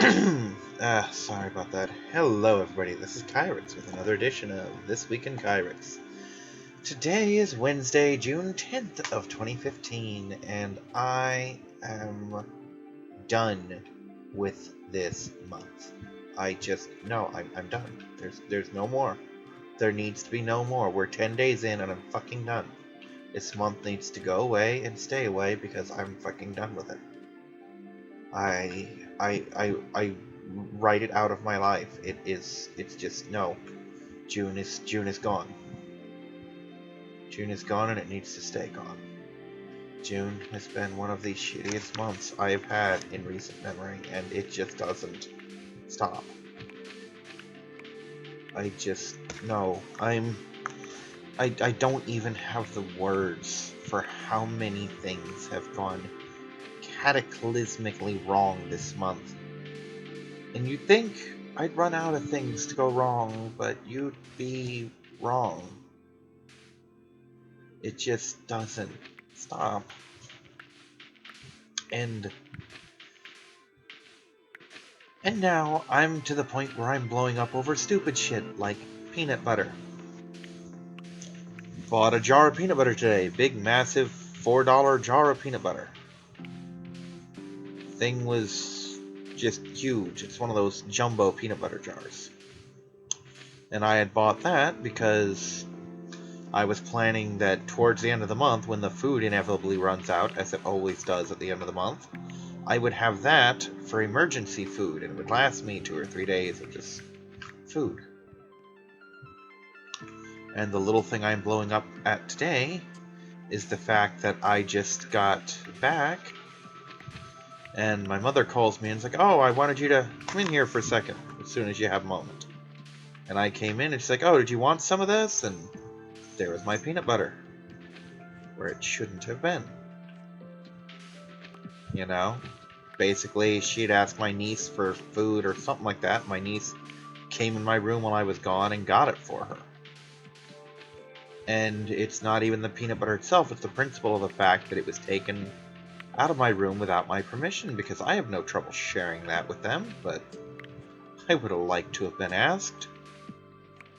Sorry about that. Hello, everybody. This is Kyrix with another edition of This Week in Kyrix. Today is Wednesday, June 10th of 2015, and I am done with this month. I'm done. There's no more. There needs to be no more. We're 10 days in, and I'm fucking done. This month needs to go away and stay away because I'm fucking done with it. I write it out of my life. It's just no. June is gone. June is gone and it needs to stay gone. June has been one of the shittiest months I have had in recent memory, and it just doesn't stop. I just no. I don't even have the words for how many things have gone cataclysmically wrong this month. And you'd think I'd run out of things to go wrong, but you'd be wrong. It just doesn't stop. And now I'm to the point where I'm blowing up over stupid shit like peanut butter. Bought a jar of peanut butter today. Big, massive $4 jar of peanut butter. Thing was just huge. It's one of those jumbo peanut butter jars. And I had bought that because I was planning that towards the end of the month, when the food inevitably runs out, as it always does at the end of the month, I would have that for emergency food, and it would last me 2 or 3 days of just food. And the little thing I'm blowing up at today is the fact that I just got back, and my mother calls me and is like, "Oh, I wanted you to come in here for a second, as soon as you have a moment." And I came in, and she's like, "Oh, did you want some of this?" And there was my peanut butter, where it shouldn't have been. You know? Basically, she'd asked my niece for food or something like that. My niece came in my room while I was gone and got it for her. And it's not even the peanut butter itself, it's the principle of the fact that it was taken out of my room without my permission, because I have no trouble sharing that with them, but I would have liked to have been asked.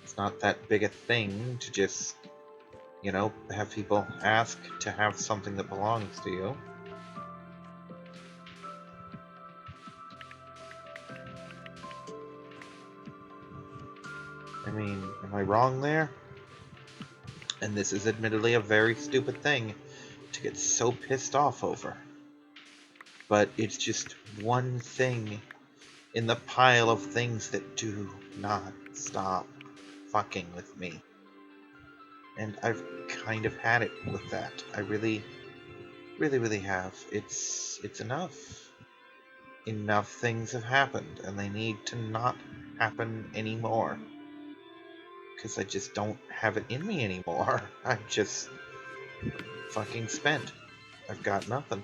It's not that big a thing to just, have people ask to have something that belongs to you. I mean, am I wrong there? And this is admittedly a very stupid thing to get so pissed off over. But it's just one thing in the pile of things that do not stop fucking with me. And I've kind of had it with that. I really, really, really have. It's enough. Enough things have happened, and they need to not happen anymore. Because I just don't have it in me anymore. I'm just fucking spent. I've got nothing.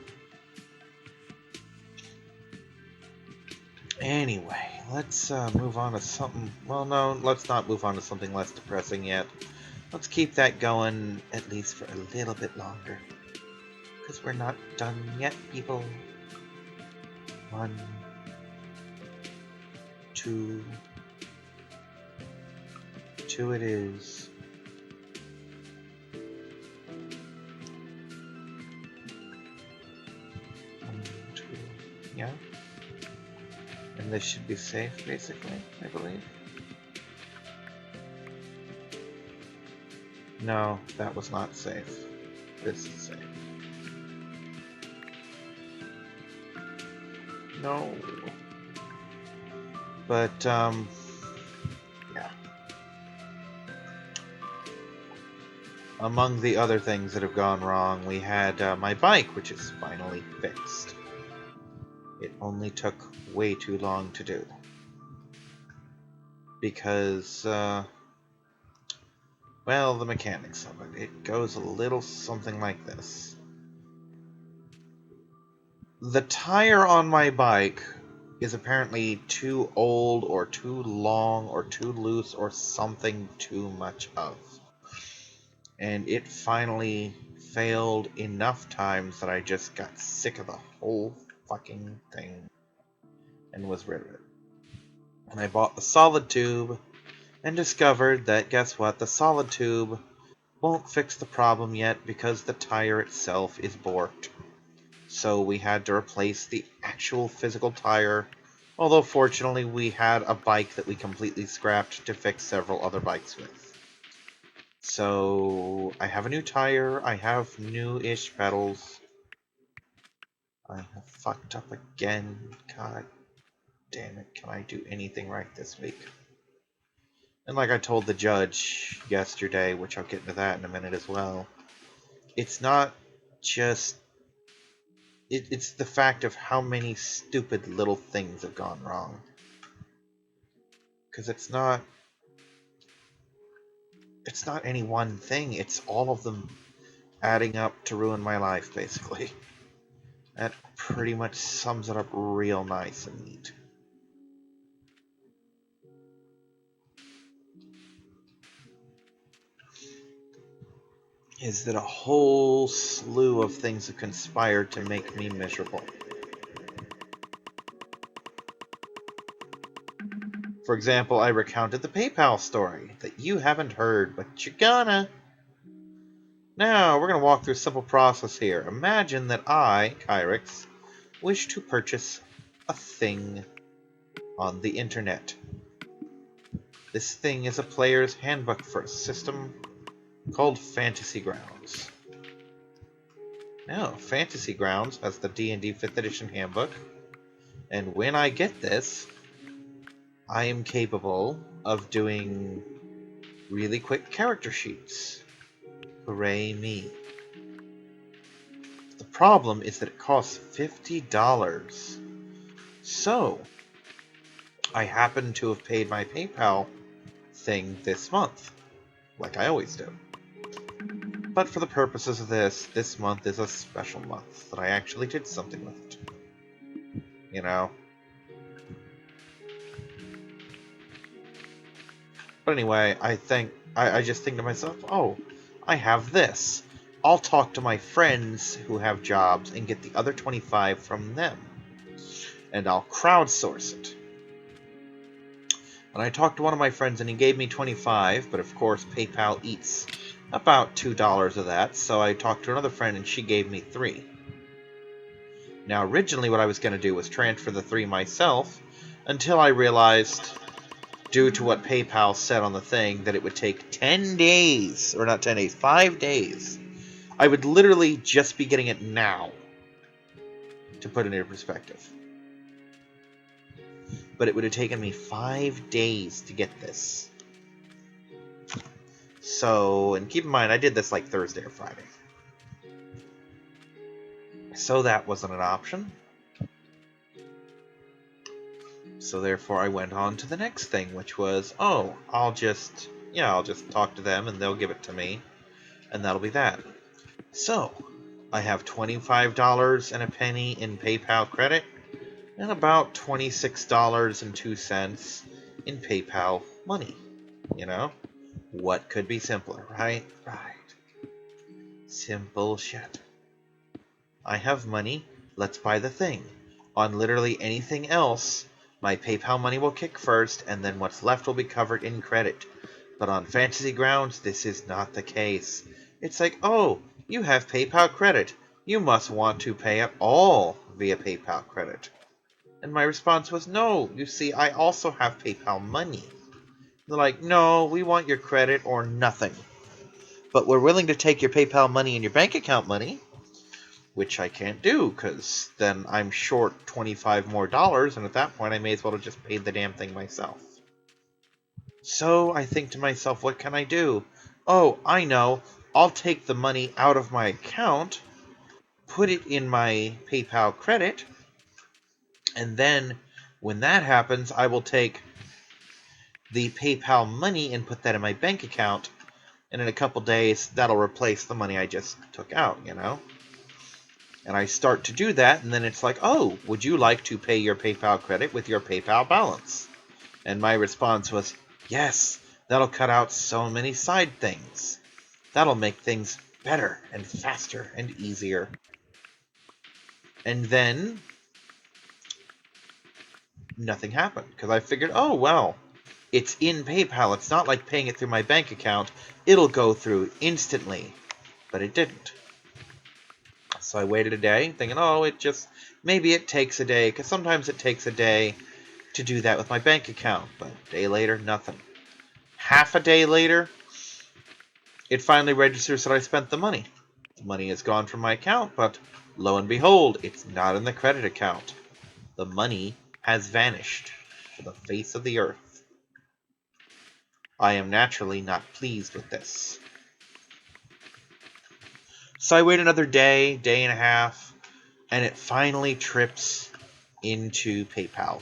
Anyway, let's move on to something... Well, no, let's not move on to something less depressing yet. Let's keep that going at least for a little bit longer. Because we're not done yet, people. 1, 2... 2 it is. 1, 2, yeah. And this should be safe, basically, I believe. No, that was not safe. This is safe. No. But, yeah. Among the other things that have gone wrong, we had my bike, which is finally fixed. It only took way too long to do. Because, well, the mechanics of it. It goes a little something like this. The tire on my bike is apparently too old or too long or too loose or something too much of. And it finally failed enough times that I just got sick of the whole fucking thing. and was rid of it. And I bought the solid tube and discovered that, guess what, the solid tube won't fix the problem yet because the tire itself is borked. So we had to replace the actual physical tire, although fortunately we had a bike that we completely scrapped to fix several other bikes with. So I have a new tire, I have new-ish pedals. I have fucked up again. God damn it, can I do anything right this week? And like I told the judge yesterday, which I'll get into that in a minute as well, it's not just... It's the fact of how many stupid little things have gone wrong. Because it's not any one thing, it's all of them adding up to ruin my life, basically. That pretty much sums it up real nice and neat. Is that a whole slew of things have conspired to make me miserable. For example, I recounted the PayPal story that you haven't heard, but you're gonna. Now, we're gonna walk through a simple process here. Imagine that I, Kyrix, wish to purchase a thing on the internet. This thing is a player's handbook for a system called Fantasy Grounds. Now, Fantasy Grounds has the D&D 5th edition handbook, and when I get this, I am capable of doing really quick character sheets. Hooray me. The problem is that it costs $50. So, I happen to have paid my PayPal thing this month, like I always do. But for the purposes of this month is a special month that I actually did something with it. You know? But anyway, I just think to myself, oh, I have this. I'll talk to my friends who have jobs and get the other 25 from them. And I'll crowdsource it. And I talked to one of my friends and he gave me 25, but of course PayPal eats about $2 of that, so I talked to another friend and she gave me 3. Now originally what I was going to do was transfer the 3 myself, until I realized, due to what PayPal said on the thing, that it would take 10 days, or not 10 days, 5 days. I would literally just be getting it now, to put it into perspective. But it would have taken me 5 days to get this. So, and keep in mind, I did this like Thursday or Friday. So that wasn't an option. So therefore I went on to the next thing, which was, oh, I'll just talk to them and they'll give it to me. And that'll be that. So, I have $25 and a penny in PayPal credit, and about $26.02 in PayPal money. You know? What could be simpler, right? Right. Simple shit. I have money, let's buy the thing. On literally anything else, my PayPal money will kick first, and then what's left will be covered in credit. But on Fantasy Grounds, this is not the case. It's like, oh, you have PayPal credit. You must want to pay it all via PayPal credit. And my response was, no, you see, I also have PayPal money. They're like, no, we want your credit or nothing. But we're willing to take your PayPal money and your bank account money, which I can't do, because then I'm short $25 more, and at that point I may as well have just paid the damn thing myself. So I think to myself, what can I do? Oh, I know. I'll take the money out of my account, put it in my PayPal credit, and then when that happens, I will take the PayPal money and put that in my bank account, and in a couple days, that'll replace the money I just took out, you know? And I start to do that, and then it's like, oh, would you like to pay your PayPal credit with your PayPal balance? And my response was, yes, that'll cut out so many side things. That'll make things better and faster and easier. And then nothing happened. Because I figured, oh, well, it's in PayPal. It's not like paying it through my bank account. It'll go through instantly. But it didn't. So I waited a day, thinking, oh, maybe it takes a day. Because sometimes it takes a day to do that with my bank account. But a day later, nothing. Half a day later, it finally registers that I spent the money. The money is gone from my account, but lo and behold, it's not in the credit account. The money has vanished from the face of the earth. I am naturally not pleased with this. So I wait another day, day and a half, and it finally trips into PayPal.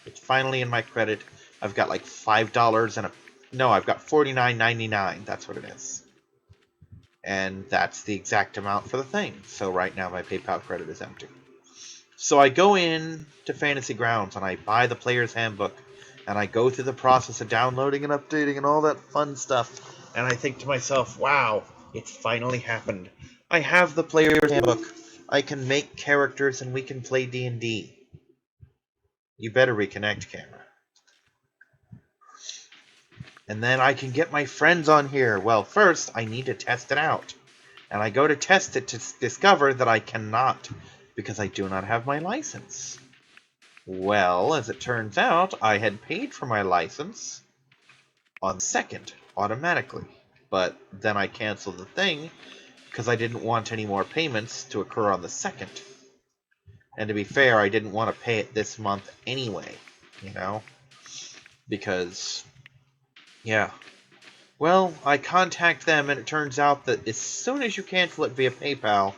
It's finally in my credit. I've got like $5 and no, I've got $49.99. That's what it is. And that's the exact amount for the thing. So right now my PayPal credit is empty. So I go in to Fantasy Grounds and I buy the player's handbook and I go through the process of downloading and updating and all that fun stuff. And I think to myself, wow, it's finally happened. I have the player's handbook. I can make characters and we can play D&D. You better reconnect, camera. And then I can get my friends on here. Well, first, I need to test it out. And I go to test it to discover that I cannot, because I do not have my license. Well, as it turns out, I had paid for my license on the 2nd, automatically. But then I canceled the thing, because I didn't want any more payments to occur on the 2nd. And to be fair, I didn't want to pay it this month anyway, you know? Because, yeah. Well, I contact them, and it turns out that as soon as you cancel it via PayPal,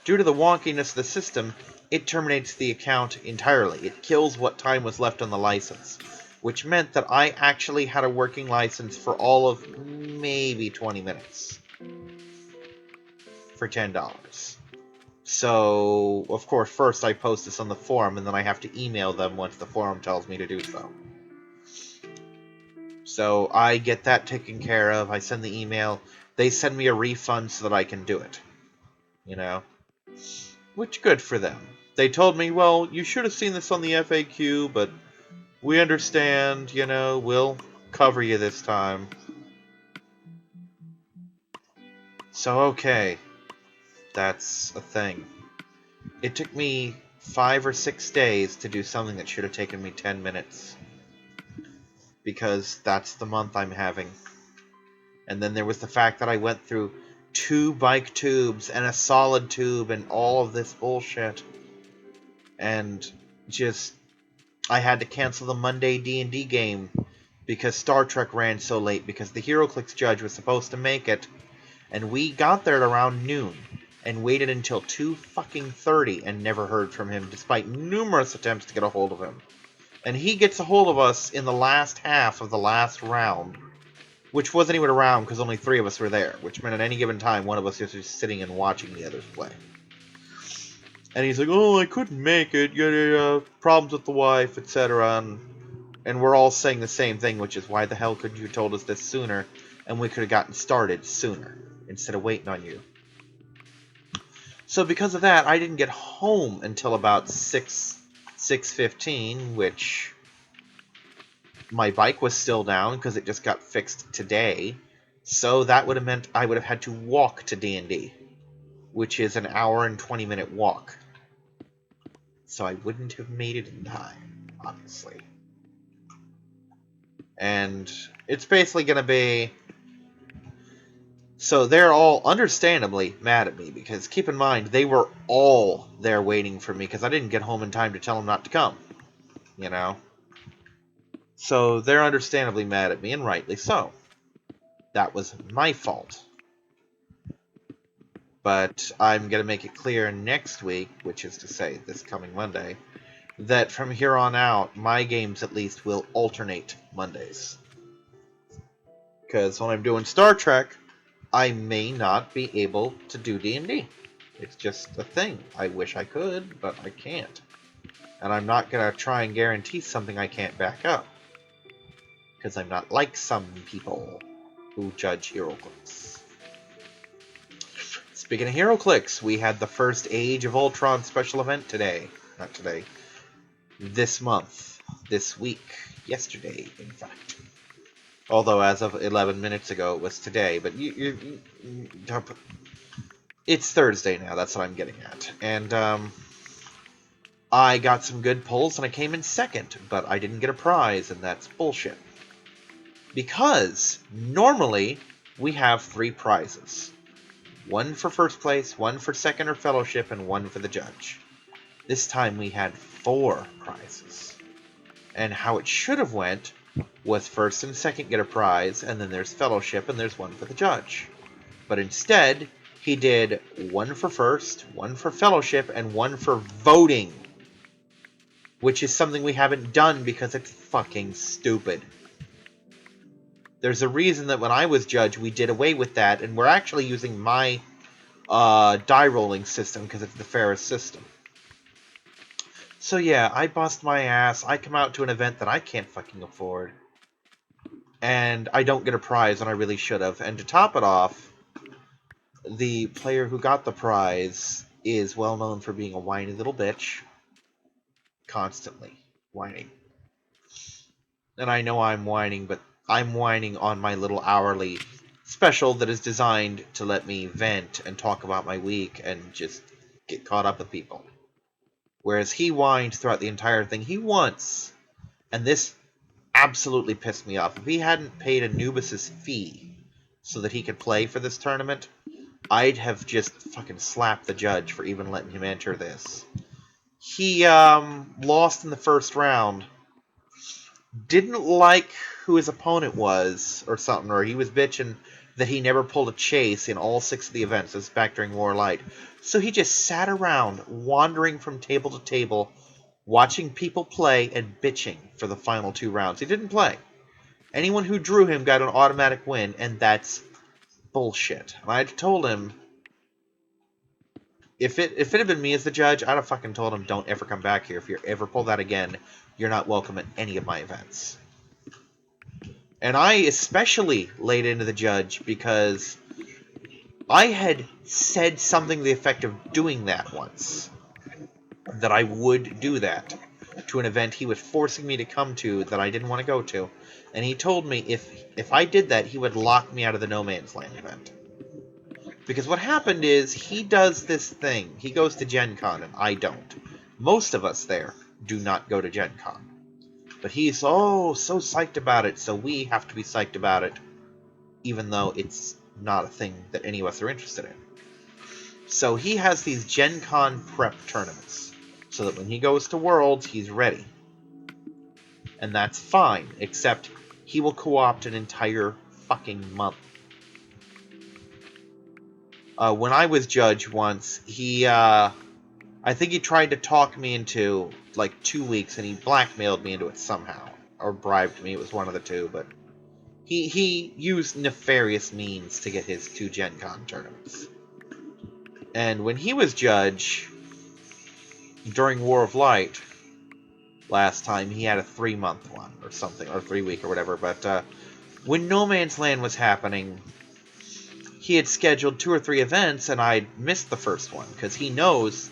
due to the wonkiness of the system, it terminates the account entirely. It kills what time was left on the license, which meant that I actually had a working license for all of maybe 20 minutes for $10. So, of course, first I post this on the forum, and then I have to email them once the forum tells me to do so. So I get that taken care of. I send the email. They send me a refund so that I can do it. You know? Which, good for them. They told me, well, you should have seen this on the FAQ, but we understand, you know, we'll cover you this time. So, okay. That's a thing. It took me 5 or 6 days to do something that should have taken me 10 minutes. Because that's the month I'm having. And then there was the fact that I went through 2 bike tubes and a solid tube and all of this bullshit. And just, I had to cancel the Monday D&D game because Star Trek ran so late because the HeroClix judge was supposed to make it. And we got there at around noon and waited until 2:30 and never heard from him despite numerous attempts to get a hold of him. And he gets a hold of us in the last half of the last round, which wasn't even a round because only 3 of us were there, which meant at any given time one of us was just sitting and watching the others play. And he's like, oh, I couldn't make it, problems with the wife, etc. And we're all saying the same thing, which is, why the hell couldn't you have told us this sooner, and we could have gotten started sooner, instead of waiting on you. So because of that, I didn't get home until about 6:15, which my bike was still down because it just got fixed today. So that would have meant I would have had to walk to D&D, which is an hour and 20-minute walk. So I wouldn't have made it in time, obviously. And it's basically going to be... So they're all understandably mad at me, because keep in mind, they were all there waiting for me, because I didn't get home in time to tell them not to come, you know? So they're understandably mad at me, and rightly so. That was my fault. But I'm going to make it clear next week, which is to say this coming Monday, that from here on out, my games at least will alternate Mondays. Because when I'm doing Star Trek, I may not be able to do D&D. It's just a thing. I wish I could, but I can't. And I'm not going to try and guarantee something I can't back up. Because I'm not like some people who judge HeroClix. Speaking of HeroClix, we had the first Age of Ultron special event today. Not today. This month. this week. Yesterday, in fact. Although as of 11 minutes ago, it was today. But it's Thursday now, that's what I'm getting at. And, I got some good pulls, and I came in second. But I didn't get a prize, and that's bullshit. Because, normally, we have 3 prizes. 1 for first place, 1 for second or fellowship, and 1 for the judge. This time we had 4 prizes. And how it should have went was first and second get a prize, and then there's fellowship, and there's 1 for the judge. But instead, he did 1 for first, 1 for fellowship, and 1 for voting. Which is something we haven't done because it's fucking stupid. There's a reason that when I was judge, we did away with that, and we're actually using my die rolling system because it's the fairest system. So yeah, I bust my ass, I come out to an event that I can't fucking afford, and I don't get a prize when I really should have. And to top it off, the player who got the prize is well known for being a whiny little bitch. Constantly whining. And I know I'm whining, but I'm whining on my little hourly special that is designed to let me vent and talk about my week and just get caught up with people. Whereas he whined throughout the entire thing. He once, and this absolutely pissed me off, if he hadn't paid Anubis' fee so that he could play for this tournament, I'd have just fucking slapped the judge for even letting him enter this. He lost in the first round. Didn't like who his opponent was or something, or he was bitching that he never pulled a chase in all 6 of the events. This was back during War Light. So he just sat around, wandering from table to table, watching people play and bitching for the final 2 rounds. He didn't play. Anyone who drew him got an automatic win, and that's bullshit. And I told him, if it had been me as the judge, I'd have fucking told him, don't ever come back here. If you ever pull that again, you're not welcome at any of my events. And I especially laid into the judge because I had said something to the effect of doing that once. That I would do that to an event he was forcing me to come to that I didn't want to go to. And he told me if I did that, he would lock me out of the No Man's Land event. Because what happened is, he does this thing. He goes to Gen Con, and I don't. Most of us there do not go to Gen Con. But he's so psyched about it, so we have to be psyched about it, even though it's not a thing that any of us are interested in. So he has these Gen Con prep tournaments, so that when he goes to Worlds, he's ready. And that's fine, except he will co-opt an entire fucking month. When I was judge once, I think he tried to talk me into, like, 2 weeks, and he blackmailed me into it somehow. Or bribed me, it was one of the two, but he used nefarious means to get his 2 Gen Con tournaments. And when he was judge, during War of Light, last time, he had a 3-month one, or something, or 3-week, or whatever, but when No Man's Land was happening, he had scheduled 2 or 3 events, and I'd missed the first one, because he knows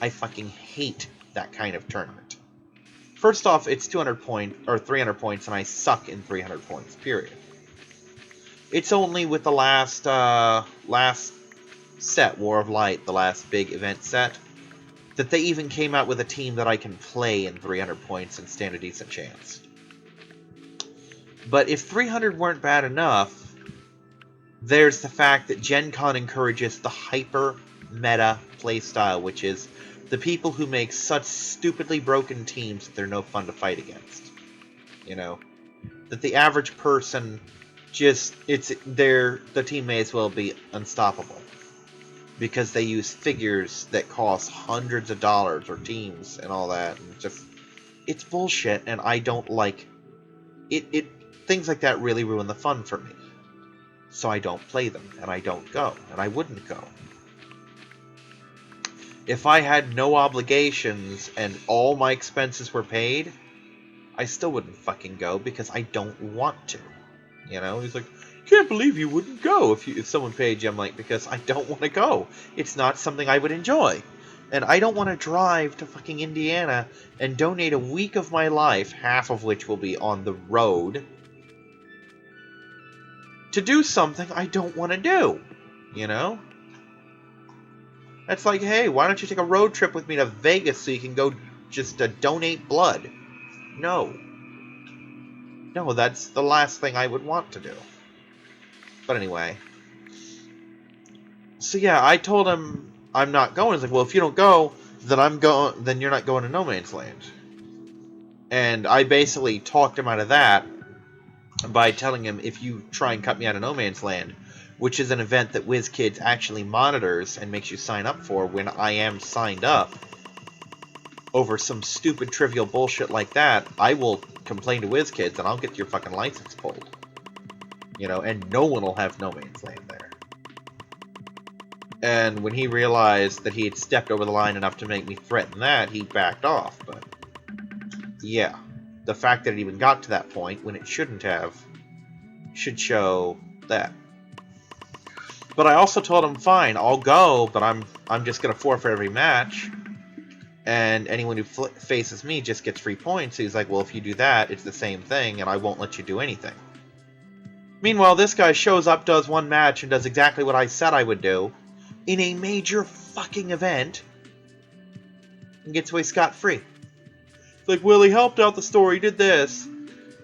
I fucking hate that kind of tournament. First off, it's 200 points, or 300 points, and I suck in 300 points, period. It's only with the last set, War of Light, the last big event set, that they even came out with a team that I can play in 300 points and stand a decent chance. But if 300 weren't bad enough, there's the fact that Gen Con encourages the hyper-meta playstyle, which is the people who make such stupidly broken teams that they're no fun to fight against. You know? That the average person the team may as well be unstoppable. Because they use figures that cost hundreds of dollars, or teams, and all that. And it's bullshit, and I don't like it. Things like that really ruin the fun for me. So I don't play them, and I don't go, and I wouldn't go. If I had no obligations and all my expenses were paid, I still wouldn't fucking go because I don't want to. You know, he's like, can't believe you wouldn't go if someone paid you. I'm like, because I don't want to go. It's not something I would enjoy. And I don't want to drive to fucking Indiana and donate a week of my life, half of which will be on the road, to do something I don't want to do. You know? That's like, hey, why don't you take a road trip with me to Vegas so you can go just donate blood? No. No, that's the last thing I would want to do. But anyway. So yeah, I told him I'm not going. He's like, well, if you don't go, then you're not going to No Man's Land. And I basically talked him out of that by telling him, if you try and cut me out of No Man's Land, which is an event that WizKids actually monitors and makes you sign up for when I am signed up, over some stupid trivial bullshit like that, I will complain to WizKids and I'll get your fucking license pulled. You know, and no one will have No Man's Land there. And when he realized that he had stepped over the line enough to make me threaten that, he backed off. But yeah, the fact that it even got to that point when it shouldn't have should show that. But I also told him, fine, I'll go, but I'm just gonna forfeit every match, and anyone who faces me just gets free points. He's like, well, if you do that, it's the same thing, and I won't let you do anything. Meanwhile, this guy shows up, does one match, and does exactly what I said I would do in a major fucking event, and gets away scot-free. It's like, well, he helped out the store, he did this.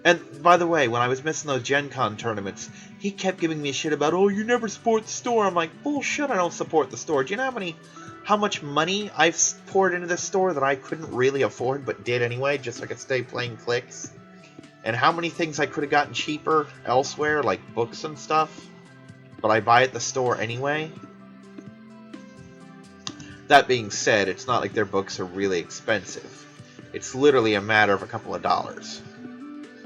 And, by the way, when I was missing those Gen Con tournaments, he kept giving me shit about, oh, you never support the store. I'm like, bullshit, I don't support the store. Do you know how much money I've poured into this store that I couldn't really afford, but did anyway, just so I could stay playing clicks? And how many things I could have gotten cheaper elsewhere, like books and stuff, but I buy at the store anyway? That being said, it's not like their books are really expensive. It's literally a matter of a couple of dollars.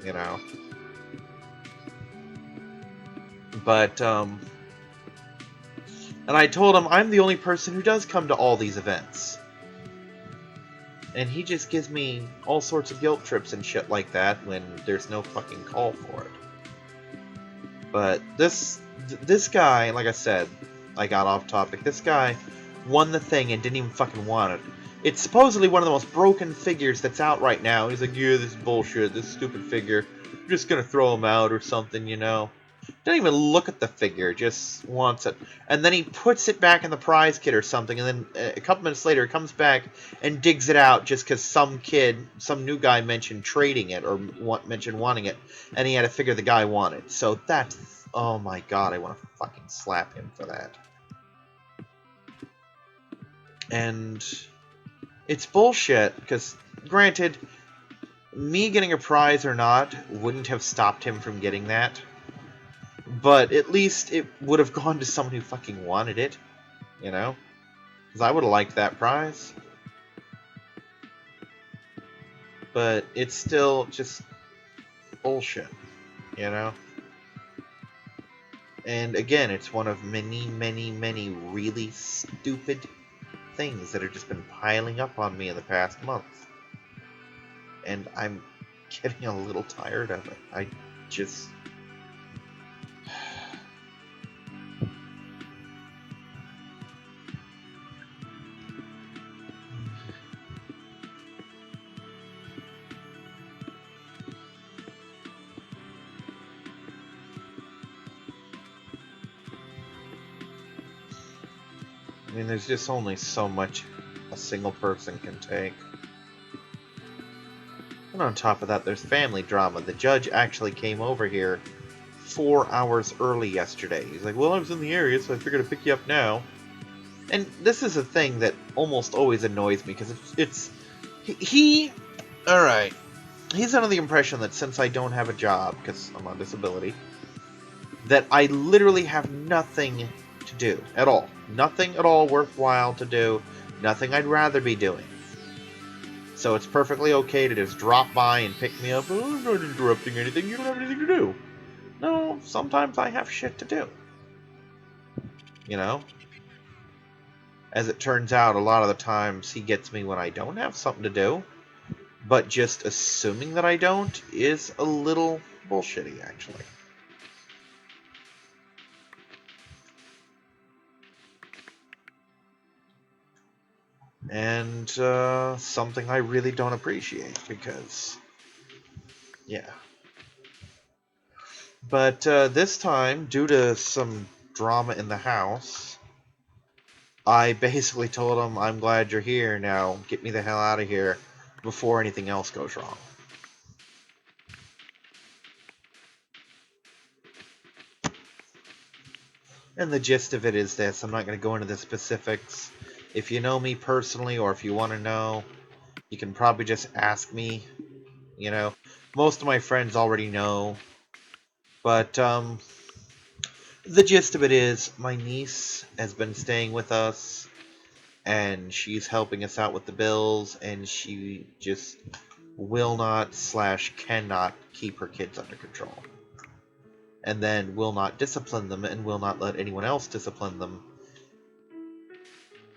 You know? But, and I told him I'm the only person who does come to all these events. And he just gives me all sorts of guilt trips and shit like that when there's no fucking call for it. But this guy, like I said, I got off topic. This guy won the thing and didn't even fucking want it. It's supposedly one of the most broken figures that's out right now. He's like, yeah, this is bullshit, this stupid figure. I'm just gonna throw him out or something, you know. Doesn't even look at the figure, just wants it. And then he puts it back in the prize kit or something, and then a couple minutes later, it comes back and digs it out just because some new guy mentioned trading it, or mentioned wanting it, and he had a figure the guy wanted. So that's, oh my god, I want to fucking slap him for that. And it's bullshit, because, granted, me getting a prize or not wouldn't have stopped him from getting that. But at least it would have gone to someone who fucking wanted it, you know? Because I would have liked that prize. But it's still just bullshit, you know? And again, it's one of many, many, many really stupid things that have just been piling up on me in the past month. And I'm getting a little tired of it. I just... I mean, there's just only so much a single person can take. And on top of that, there's family drama. The judge actually came over here 4 hours early yesterday. He's like, well, I was in the area, so I figured I'd pick you up now. And this is a thing that almost always annoys me, because alright. He's under the impression that since I don't have a job, because I'm on disability, that I literally have nothing to do at all. Nothing at all worthwhile to do. Nothing I'd rather be doing. So it's perfectly okay to just drop by and pick me up. Oh, I'm not interrupting anything. You don't have anything to do. No, sometimes I have shit to do. You know? As it turns out, a lot of the times he gets me when I don't have something to do. But just assuming that I don't is a little bullshitty, actually. And something I really don't appreciate because, yeah. But this time, due to some drama in the house, I basically told him, I'm glad you're here now, get me the hell out of here before anything else goes wrong. And the gist of it is this, I'm not going to go into the specifics. If you know me personally, or if you want to know, you can probably just ask me, you know. Most of my friends already know, but the gist of it is my niece has been staying with us, and she's helping us out with the bills, and she just will not / cannot keep her kids under control. And then will not discipline them and will not let anyone else discipline them.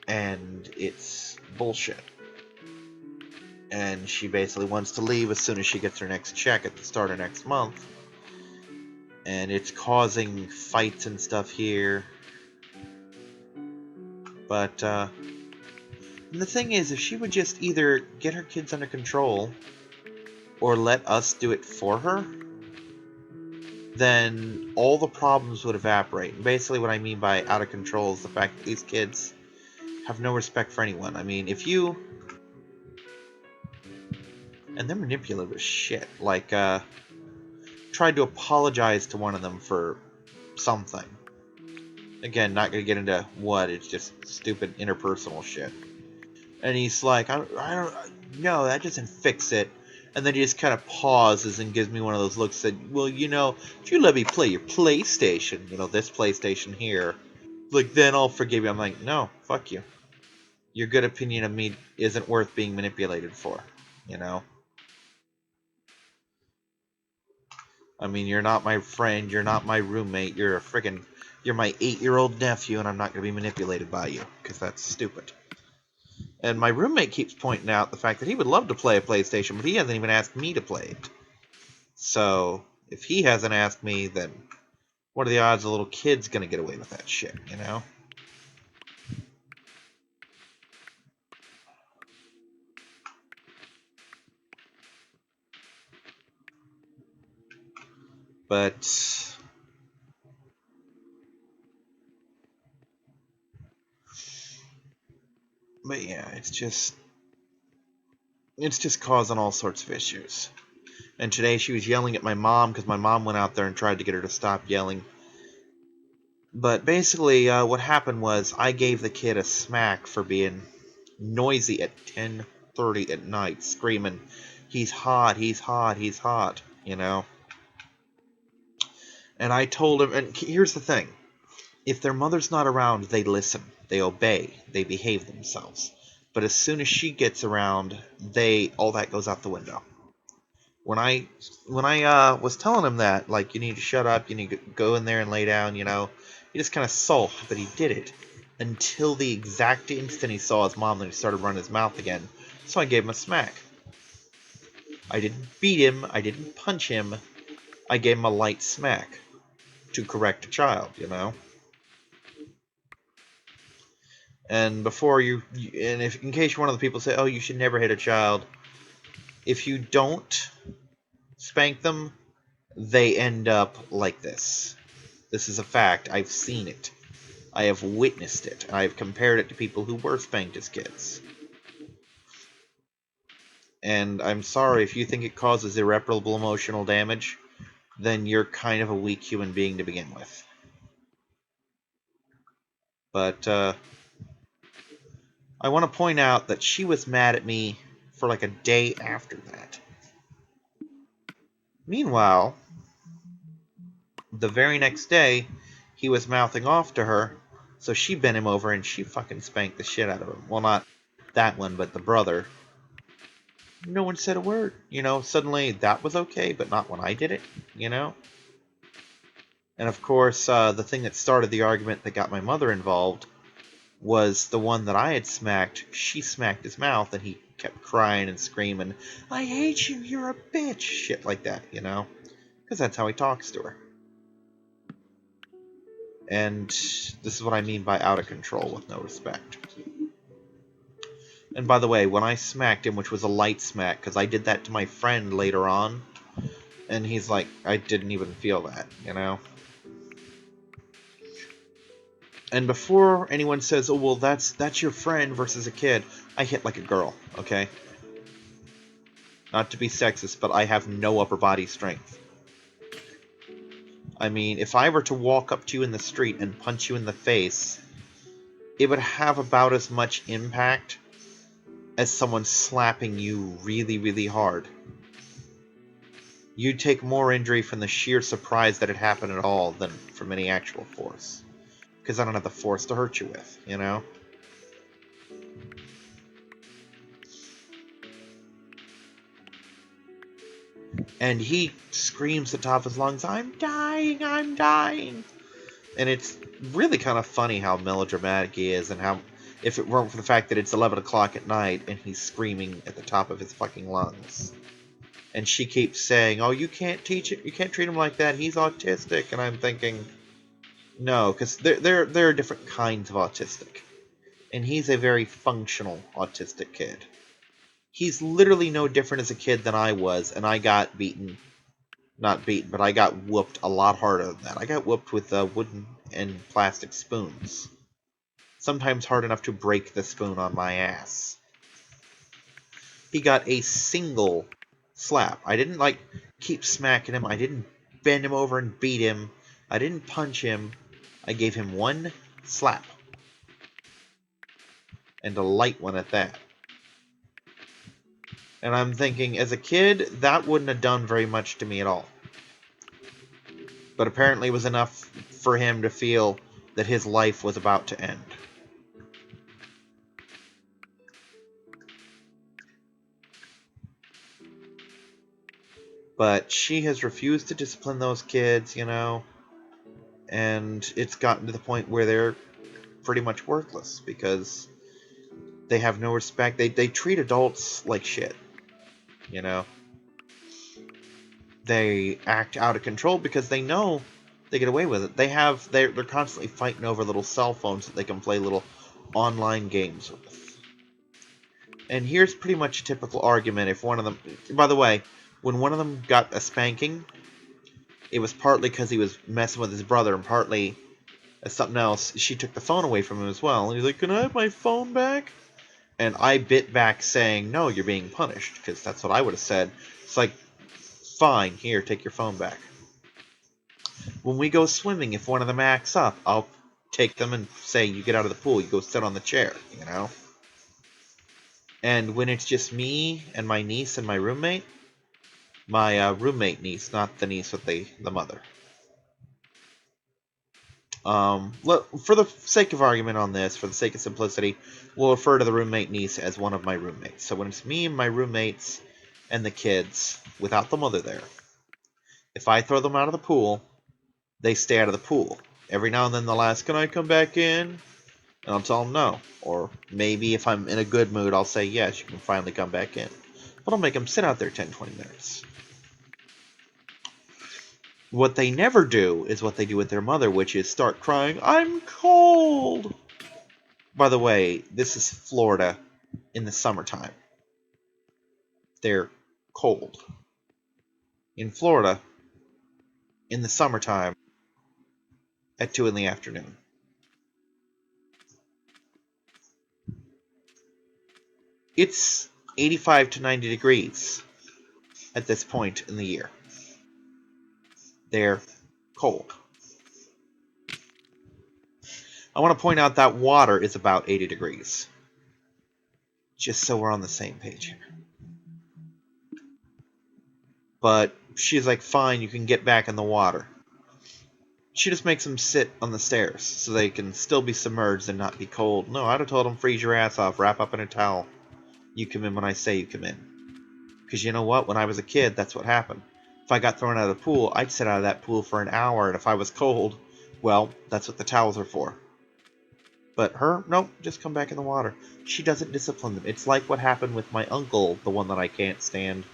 And it's bullshit. And she basically wants to leave as soon as she gets her next check at the start of next month. And it's causing fights and stuff here. But the thing is, if she would just either get her kids under control or let us do it for her, then all the problems would evaporate. And basically what I mean by out of control is the fact that these kids have no respect for anyone. I mean, if you... And they're manipulative as shit. Like, tried to apologize to one of them for something. Again, not gonna get into what, it's just stupid interpersonal shit. And he's like, I don't, no, that doesn't fix it. And then he just kind of pauses and gives me one of those looks that, well, you know, if you let me play your PlayStation, you know, this PlayStation here, like, then I'll forgive you. I'm like, no, fuck you. Your good opinion of me isn't worth being manipulated for, you know? I mean, you're not my friend, you're not my roommate, you're my 8-year-old nephew, and I'm not going to be manipulated by you, because that's stupid. And my roommate keeps pointing out the fact that he would love to play a PlayStation, but he hasn't even asked me to play it. So, if he hasn't asked me, then what are the odds a little kid's going to get away with that shit, you know? But yeah, it's just causing all sorts of issues. And today she was yelling at my mom because my mom went out there and tried to get her to stop yelling. But basically, what happened was I gave the kid a smack for being noisy at 10:30 at night, screaming, "He's hot, he's hot, he's hot," you know? And I told him, and here's the thing. If their mother's not around, they listen, they obey, they behave themselves. But as soon as she gets around, all that goes out the window. When I was telling him that, like, you need to shut up, you need to go in there and lay down, you know, he just kind of sulked, but he did it until the exact instant he saw his mom, then he started running his mouth again. So I gave him a smack. I didn't beat him, I didn't punch him, I gave him a light smack to correct a child, you know. And before and if in case you're one of the people say, oh, you should never hit a child, if you don't spank them, they end up like this. This is a fact. I've seen it. I have witnessed it. I have compared it to people who were spanked as kids. And I'm sorry, if you think it causes irreparable emotional damage, then you're kind of a weak human being to begin with. But I want to point out that she was mad at me for like a day after that. Meanwhile, the very next day, he was mouthing off to her, so she bent him over and she fucking spanked the shit out of him. Well, not that one, but the brother. No one said a word. You know, suddenly that was okay, but not when I did it, you know? And of course, the thing that started the argument that got my mother involved was the one that I had smacked. She smacked his mouth, and he kept crying and screaming, I hate you, you're a bitch, shit like that, you know? Because that's how he talks to her. And this is what I mean by out of control with no respect. And by the way, when I smacked him, which was a light smack, because I did that to my friend later on, and he's like, I didn't even feel that, you know? And before anyone says, oh, well, that's your friend versus a kid, I hit like a girl, okay? Not to be sexist, but I have no upper body strength. I mean, if I were to walk up to you in the street and punch you in the face, it would have about as much impact as someone slapping you really, really hard. You'd take more injury from the sheer surprise that it happened at all than from any actual force. Because I don't have the force to hurt you with, you know? And he screams at the top of his lungs, I'm dying, I'm dying! And it's really kind of funny how melodramatic he is, and how, if it weren't for the fact that it's 11 o'clock at night and he's screaming at the top of his fucking lungs. And she keeps saying, oh, you can't teach it, you can't treat him like that, he's autistic. And I'm thinking, no, because there are different kinds of autistic. And he's a very functional autistic kid. He's literally no different as a kid than I was, and I got beaten. Not beaten, but I got whooped a lot harder than that. I got whooped with wooden and plastic spoons. Sometimes hard enough to break the spoon on my ass. He got a single slap. I didn't, like, keep smacking him. I didn't bend him over and beat him. I didn't punch him. I gave him one slap. And a light one at that. And I'm thinking, as a kid, that wouldn't have done very much to me at all. But apparently it was enough for him to feel that his life was about to end. But she has refused to discipline those kids, you know, and it's gotten to the point where they're pretty much worthless because they have no respect. They treat adults like shit, you know. They act out of control because they know they get away with it. They're constantly fighting over little cell phones that they can play little online games with. And here's pretty much a typical argument if one of them... By the way, when one of them got a spanking, it was partly because he was messing with his brother, and partly as something else. She took the phone away from him as well. And he's like, can I have my phone back? And I bit back saying, no, you're being punished, because that's what I would have said. It's like, fine, here, take your phone back. When we go swimming, if one of them acts up, I'll take them and say, you get out of the pool, you go sit on the chair, you know? And when it's just me and my niece and my roommate niece, not the niece with the mother. For the sake of argument on this, for the sake of simplicity, we'll refer to the roommate niece as one of my roommates. So when it's me and my roommates and the kids, without the mother there, if I throw them out of the pool, they stay out of the pool. Every now and then they'll ask, can I come back in? And I'll tell them no. Or maybe if I'm in a good mood, I'll say, yes, you can finally come back in. But I'll make them sit out there 10-20 minutes. What they never do is what they do with their mother, which is start crying, I'm cold! By the way, this is Florida in the summertime. They're cold. In Florida, in the summertime, at 2 in the afternoon. It's 85 to 90 degrees at this point in the year. They're cold. I want to point out that water is about 80 degrees. Just so we're on the same page here. But she's like, fine, you can get back in the water. She just makes them sit on the stairs so they can still be submerged and not be cold. No, I'd have told them, freeze your ass off, wrap up in a towel. You come in when I say you come in. Because you know what? When I was a kid, that's what happened. If I got thrown out of the pool, I'd sit out of that pool for an hour, and if I was cold, well, that's what the towels are for. But her, nope, just come back in the water. She doesn't discipline them. It's like what happened with my uncle, the one that I can't stand.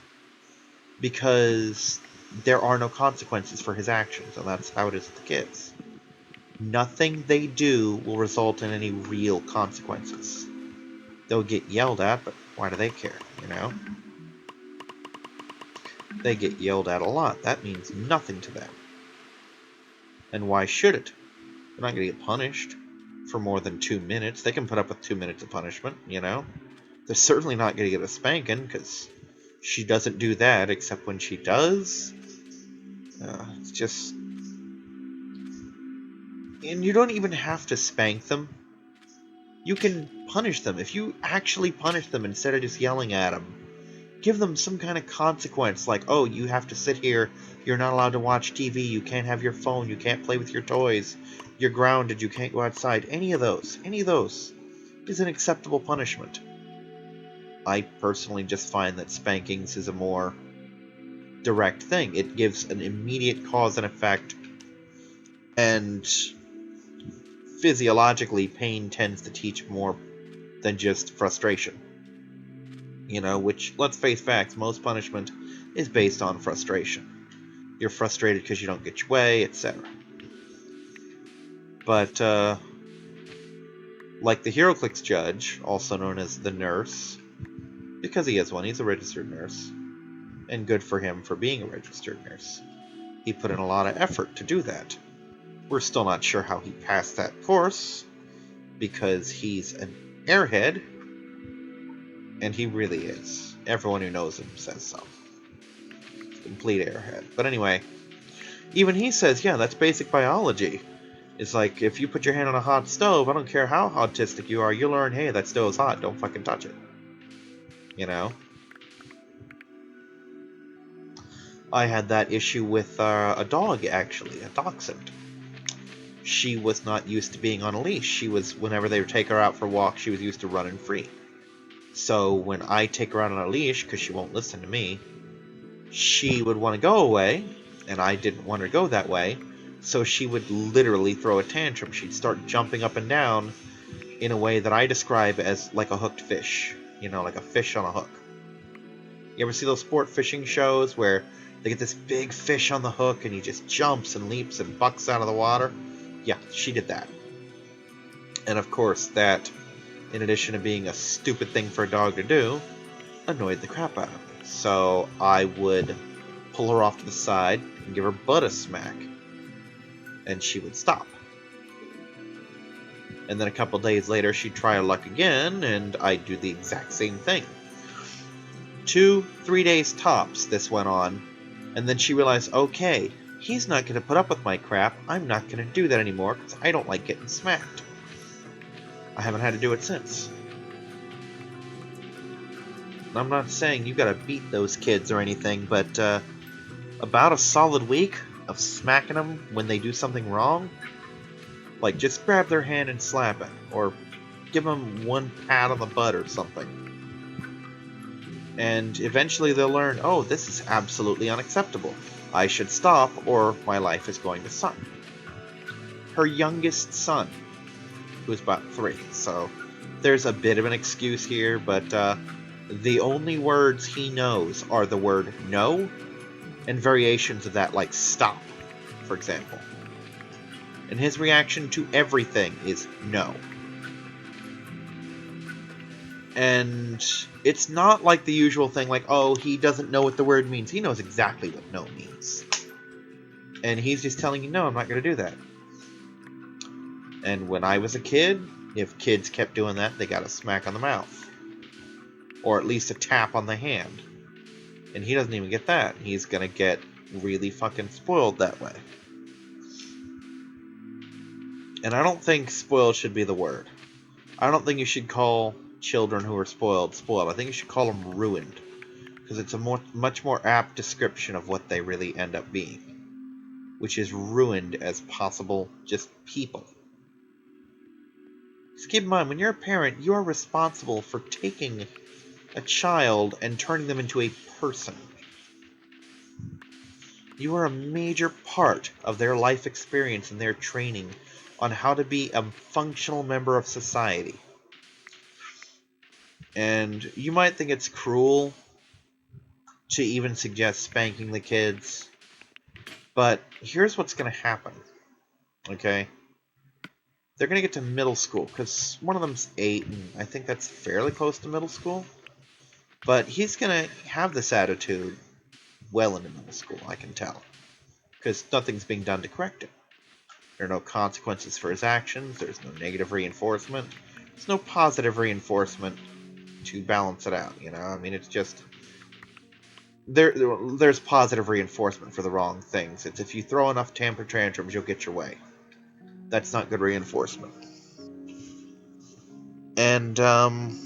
Because there are no consequences for his actions, and that's how it is with the kids. Nothing they do will result in any real consequences. They'll get yelled at, but why do they care, you know? They get yelled at a lot. That means nothing to them. And why should it? They're not going to get punished for more than 2 minutes. They can put up with 2 minutes of punishment, you know? They're certainly not going to get a spanking, because she doesn't do that, except when she does. It's just... And you don't even have to spank them. You can punish them. If you actually punish them instead of just yelling at them, give them some kind of consequence, like, oh, you have to sit here, you're not allowed to watch TV, you can't have your phone, you can't play with your toys, you're grounded, you can't go outside. Any of those is an acceptable punishment. I personally just find that spankings is a more direct thing. It gives an immediate cause and effect, and physiologically, pain tends to teach more than just frustration. You know, which, let's face facts, most punishment is based on frustration. You're frustrated because you don't get your way, etc. But, like the HeroClix judge, also known as the nurse, because he is one, he's a registered nurse, and good for him for being a registered nurse. He put in a lot of effort to do that. We're still not sure how he passed that course, because he's an airhead, and he really is. Everyone who knows him says so. Complete airhead. But anyway, even he says, yeah, that's basic biology. It's like, if you put your hand on a hot stove, I don't care how autistic you are, you learn, hey, that stove's hot, don't fucking touch it. You know? I had that issue with a dog, actually, a dachshund. She was not used to being on a leash. She was, whenever they would take her out for walks, she was used to running free. So when I take her out on a leash, because she won't listen to me, she would want to go away, and I didn't want her to go that way, so she would literally throw a tantrum. She'd start jumping up and down in a way that I describe as like a hooked fish. You know, like a fish on a hook. You ever see those sport fishing shows where they get this big fish on the hook and he just jumps and leaps and bucks out of the water? Yeah, she did that. And of course, that, in addition to being a stupid thing for a dog to do, annoyed the crap out of me. So I would pull her off to the side and give her butt a smack. And she would stop. And then a couple days later, she'd try her luck again, and I'd do the exact same thing. 2-3 days tops this went on, and then she realized, okay, he's not going to put up with my crap, I'm not going to do that anymore, because I don't like getting smacked. I haven't had to do it since. I'm not saying you gotta beat those kids or anything, but about a solid week of smacking them when they do something wrong, like just grab their hand and slap it, or give them one pat on the butt or something. And eventually they'll learn, oh, this is absolutely unacceptable. I should stop or my life is going to suck. Her youngest son, who's about 3, so there's a bit of an excuse here, but the only words he knows are the word no, and variations of that, like stop, for example. And his reaction to everything is no. And it's not like the usual thing, like, oh, he doesn't know what the word means. He knows exactly what no means. And he's just telling you, no, I'm not going to do that. And when I was a kid, if kids kept doing that, they got a smack on the mouth. Or at least a tap on the hand. And he doesn't even get that. He's going to get really fucking spoiled that way. And I don't think spoiled should be the word. I don't think you should call children who are spoiled. I think you should call them ruined. Because it's a much more apt description of what they really end up being. Which is ruined as possible just people. Just keep in mind, when you're a parent, you are responsible for taking a child and turning them into a person. You are a major part of their life experience and their training on how to be a functional member of society. And you might think it's cruel to even suggest spanking the kids, but here's what's going to happen, okay? they're going to get to middle school, because one of them's 8, and I think that's fairly close to middle school. But he's going to have this attitude well into middle school, I can tell. Because nothing's being done to correct it. There are no consequences for his actions, there's no negative reinforcement, there's no positive reinforcement to balance it out, you know? I mean, it's just... There's positive reinforcement for the wrong things. It's if you throw enough temper tantrums, you'll get your way. That's not good reinforcement. And, the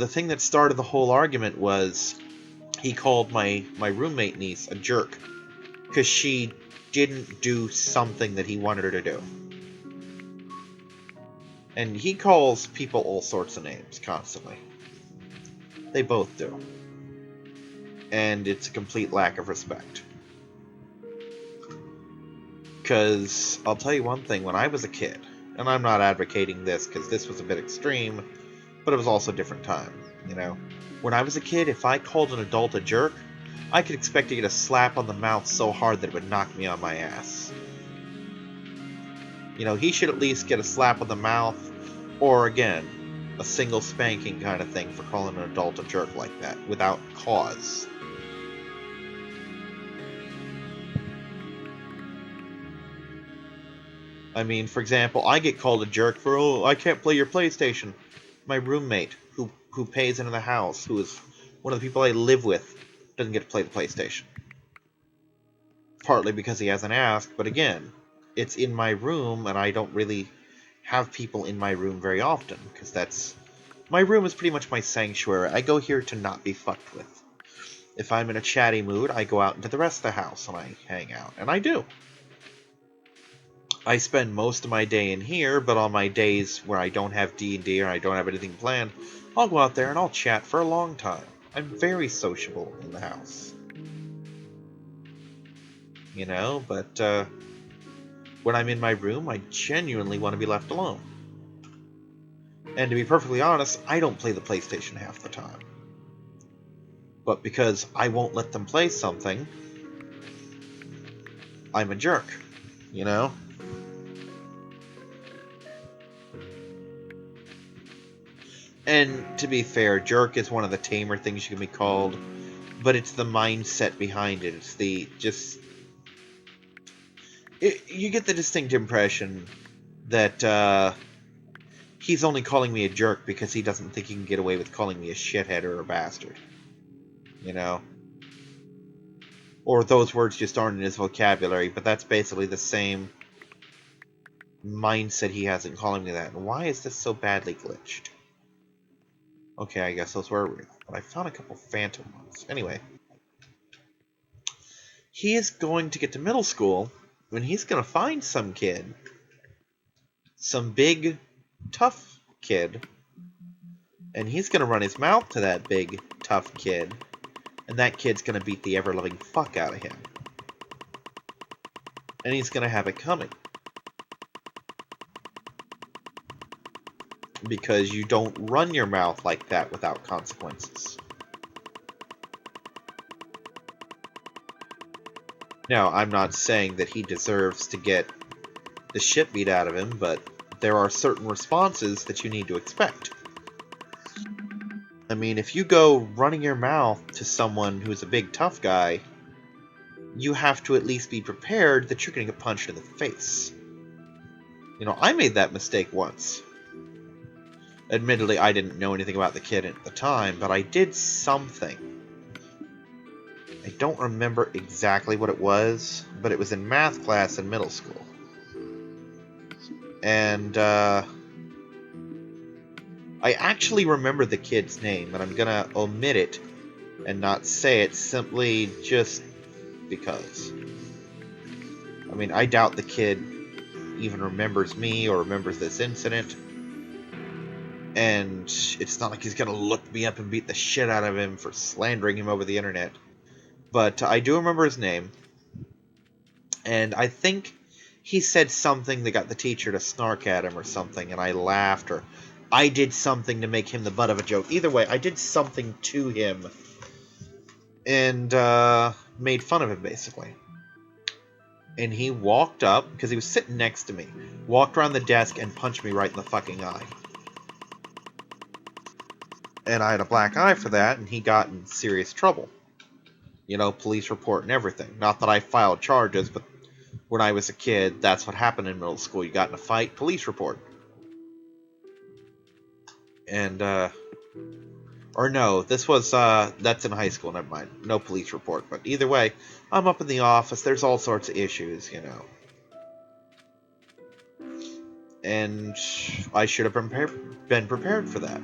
thing that started the whole argument was he called my roommate niece a jerk because she didn't do something that he wanted her to do. And he calls people all sorts of names constantly. They both do. And it's a complete lack of respect. Because I'll tell you one thing, when I was a kid, and I'm not advocating this because this was a bit extreme, but it was also a different time, you know? When I was a kid, if I called an adult a jerk, I could expect to get a slap on the mouth so hard that it would knock me on my ass. You know, he should at least get a slap on the mouth, or again, a single spanking kind of thing for calling an adult a jerk like that, without cause. I mean, for example, I get called a jerk for, oh, I can't play your PlayStation. My roommate, who pays into the house, who is one of the people I live with, doesn't get to play the PlayStation. Partly because he hasn't asked, but again, it's in my room, and I don't really have people in my room very often, because that's... My room is pretty much my sanctuary. I go here to not be fucked with. If I'm in a chatty mood, I go out into the rest of the house and I hang out, and I do. I spend most of my day in here, but on my days where I don't have D&D or I don't have anything planned, I'll go out there and I'll chat for a long time. I'm very sociable in the house. You know, but when I'm in my room, I genuinely want to be left alone. And to be perfectly honest, I don't play the PlayStation half the time. But because I won't let them play something, I'm a jerk, you know? And to be fair, jerk is one of the tamer things you can be called, but it's the mindset behind it. It's the just... you get the distinct impression that he's only calling me a jerk because he doesn't think he can get away with calling me a shithead or a bastard. You know? Or those words just aren't in his vocabulary, but that's basically the same mindset he has in calling me that. And why is this so badly glitched? Okay, I guess those were real. But I found a couple phantom ones. Anyway. He is going to get to middle school, and he's going to find some kid. Some big, tough kid. And he's going to run his mouth to that big, tough kid. And that kid's going to beat the ever-loving fuck out of him. And he's going to have it coming. Because you don't run your mouth like that without consequences. Now, I'm not saying that he deserves to get the shit beat out of him, but there are certain responses that you need to expect. I mean, if you go running your mouth to someone who's a big tough guy, you have to at least be prepared that you're going to get punched in the face. You know, I made that mistake once. Admittedly, I didn't know anything about the kid at the time, but I did something. I don't remember exactly what it was, but it was in math class in middle school. And, I actually remember the kid's name, and I'm gonna omit it and not say it simply just because. I mean, I doubt the kid even remembers me or remembers this incident. And it's not like he's gonna look me up and beat the shit out of him for slandering him over the internet. But I do remember his name. And I think he said something that got the teacher to snark at him or something, and I laughed, or I did something to make him the butt of a joke. Either way, I did something to him and made fun of him, basically. And he walked up, because he was sitting next to me, walked around the desk and punched me right in the fucking eye. And I had a black eye for that, and he got in serious trouble. You know, police report and everything. Not that I filed charges, but when I was a kid, that's what happened in middle school. You got in a fight, police report. And, or no, this was, that's in high school, never mind. No police report. But either way, I'm up in the office, there's all sorts of issues, you know. And I should have been prepared for that.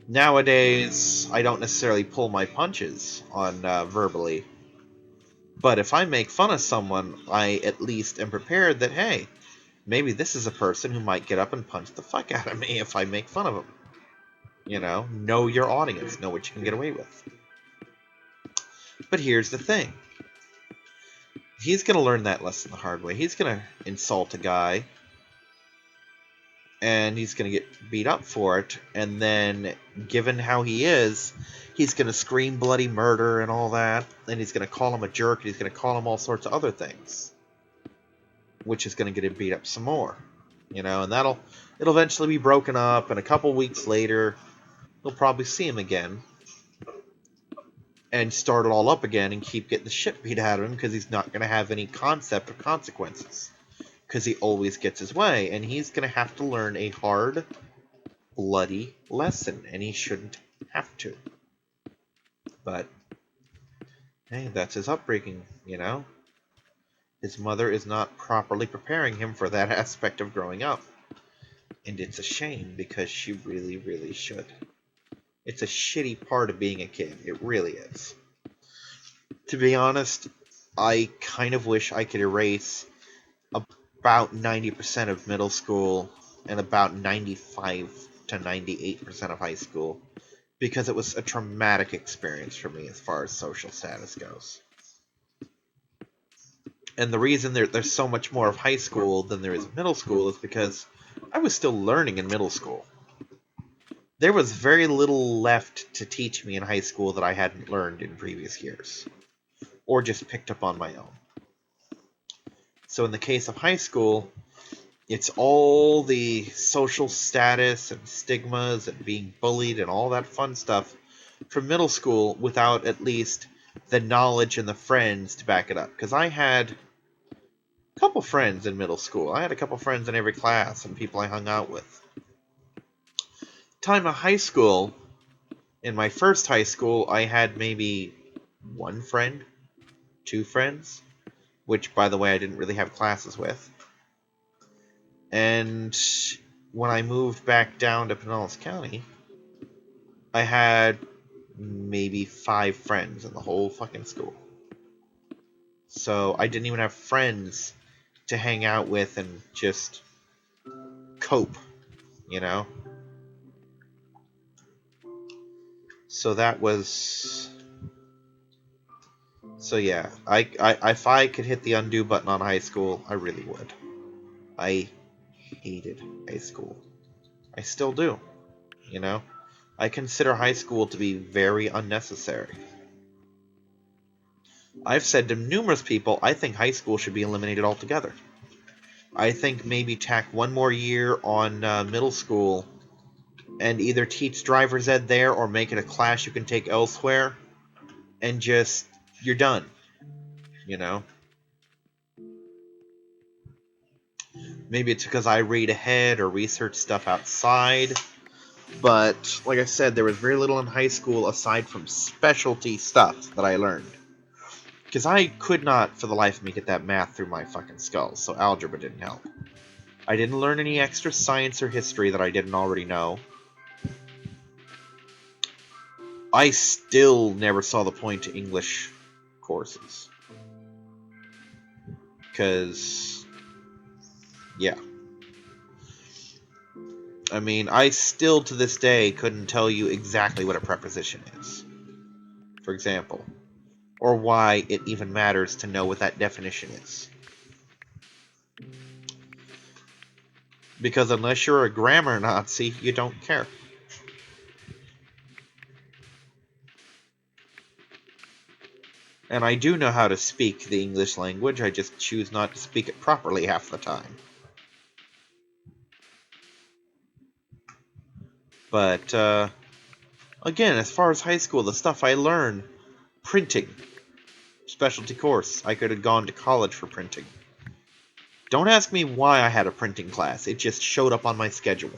Nowadays, I don't necessarily pull my punches on verbally, but if I make fun of someone, I at least am prepared that, hey, maybe this is a person who might get up and punch the fuck out of me if I make fun of them. You know your audience, know what you can get away with. But here's the thing. He's going to learn that lesson the hard way. He's going to insult a guy, and he's going to get beat up for it, and then, given how he is, he's going to scream bloody murder and all that, and he's going to call him a jerk, and he's going to call him all sorts of other things, which is going to get him beat up some more, you know, and it'll eventually be broken up, and a couple weeks later, he'll probably see him again, and start it all up again, and keep getting the shit beat out of him, because he's not going to have any concept of consequences, because he always gets his way, and he's going to have to learn a hard, bloody lesson, and he shouldn't have to. But, hey, that's his upbringing, you know? His mother is not properly preparing him for that aspect of growing up. And it's a shame, because she really, really should. It's a shitty part of being a kid. It really is. To be honest, I kind of wish I could erase about 90% of middle school and about 95 to 98% of high school, because it was a traumatic experience for me as far as social status goes. And the reason there's so much more of high school than there is middle school is because I was still learning in middle school. There was very little left to teach me in high school that I hadn't learned in previous years, or just picked up on my own. So in the case of high school, it's all the social status and stigmas and being bullied and all that fun stuff from middle school without at least the knowledge and the friends to back it up. Because I had a couple friends in middle school. I had a couple friends in every class and people I hung out with. Time of high school, in my first high school, I had maybe one friend, two friends, which, by the way, I didn't really have classes with. And when I moved back down to Pinellas County, I had maybe 5 friends in the whole fucking school. So I didn't even have friends to hang out with and just cope, you know? So that was... So yeah, I if I could hit the undo button on high school, I really would. I hated high school. I still do, you know? I consider high school to be very unnecessary. I've said to numerous people, I think high school should be eliminated altogether. I think maybe tack one more year on middle school and either teach driver's ed there or make it a class you can take elsewhere, and just, you're done, you know? Maybe it's because I read ahead or research stuff outside, but like I said, there was very little in high school aside from specialty stuff that I learned. Because I could not, for the life of me, get that math through my fucking skull, so algebra didn't help. I didn't learn any extra science or history that I didn't already know. I still never saw the point to English courses. Because, yeah. I mean, I still to this day couldn't tell you exactly what a preposition is, for example, or why it even matters to know what that definition is. Because unless you're a grammar Nazi, you don't care. And I do know how to speak the English language, I just choose not to speak it properly half the time. But, again, as far as high school, the stuff I learned, printing, specialty course. I could have gone to college for printing. Don't ask me why I had a printing class, it just showed up on my schedule.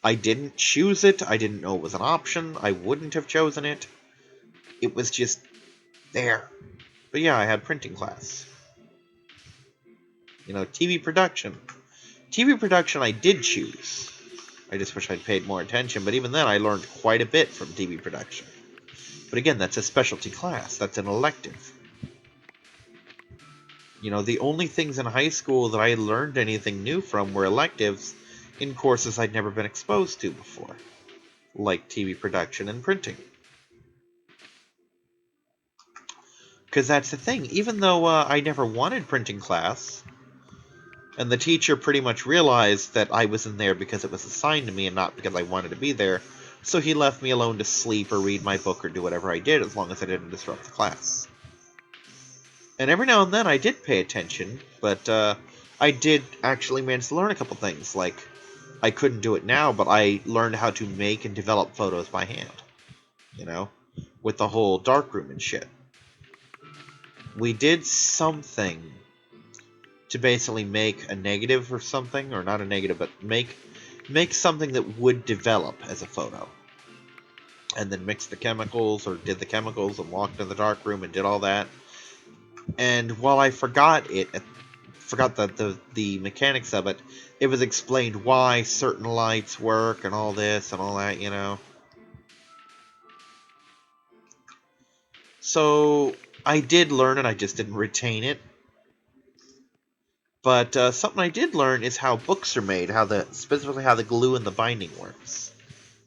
I didn't choose it, I didn't know it was an option, I wouldn't have chosen it. It was just there. But yeah, I had printing class. You know, TV production. TV production I did choose. I just wish I'd paid more attention, but even then I learned quite a bit from TV production. But again, that's a specialty class, that's an elective. You know, the only things in high school that I learned anything new from were electives in courses I'd never been exposed to before, like TV production and printing. Because that's the thing, even though I never wanted printing class, and the teacher pretty much realized that I was in there because it was assigned to me and not because I wanted to be there, so he left me alone to sleep or read my book or do whatever I did as long as I didn't disrupt the class. And every now and then I did pay attention, but I did actually manage to learn a couple things, like I couldn't do it now, but I learned how to make and develop photos by hand, you know, with the whole darkroom and shit. We did something to basically make a negative or something, or not a negative, but make something that would develop as a photo. And then mix the chemicals, or did the chemicals, and walked in the darkroom and did all that. And while I forgot the mechanics of it, it was explained why certain lights work and all this and all that, you know. So I did learn it, I just didn't retain it. But something I did learn is how books are made, specifically how the glue and the binding works,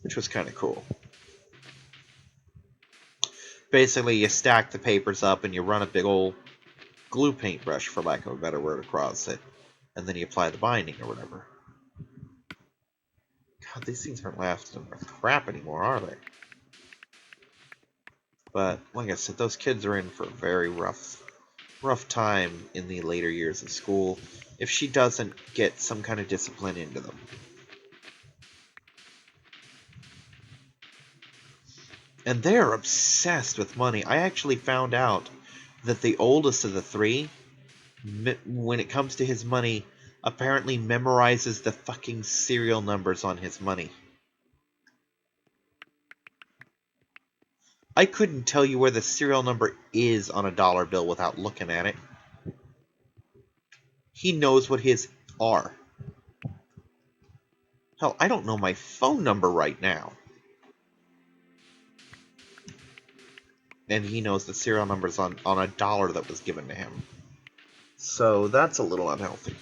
which was kind of cool. Basically, you stack the papers up and you run a big old glue paintbrush, for lack of a better word, across it, and then you apply the binding or whatever. God, these things aren't lasting crap anymore, are they? But like I said, those kids are in for a very rough time in the later years of school if she doesn't get some kind of discipline into them. And they're obsessed with money. I actually found out that the oldest of the three, when it comes to his money, apparently memorizes the fucking serial numbers on his money. I couldn't tell you where the serial number is on a dollar bill without looking at it. He knows what his are. Hell, I don't know my phone number right now. And he knows the serial numbers on a dollar that was given to him. So that's a little unhealthy.